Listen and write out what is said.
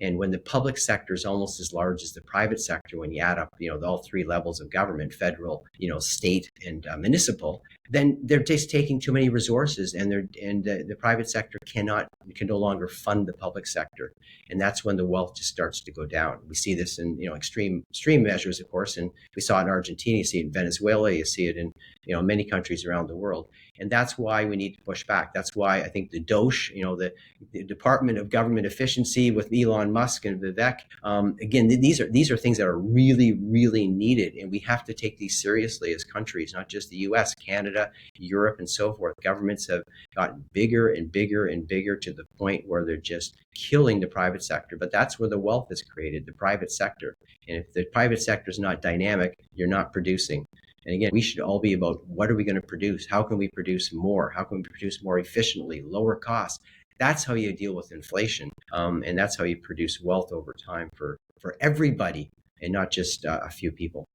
And when the public sector is almost as large as the private sector, when you add up, all three levels of government, federal, state, and municipal, then they're just taking too many resources, and the private sector can no longer fund the public sector, and that's when the wealth just starts to go down. We see this in extreme measures, of course, and we saw it in Argentina, you see it in Venezuela, you see it in many countries around the world, and that's why we need to push back. That's why I think the DOSH, the Department of Government Efficiency with Elon Musk and Vivek, again, these are things that are really, really needed, and we have to take these seriously as countries, not just the U.S., Canada, Europe, and so forth. Governments have gotten bigger and bigger and bigger to the point where they're just killing the private sector. But that's where the wealth is created, the private sector. And if the private sector is not dynamic, you're not producing. And again, we should all be about what are we going to produce? How can we produce more? How can we produce more efficiently, lower costs? That's how you deal with inflation. And that's how you produce wealth over time for everybody and not just a few people.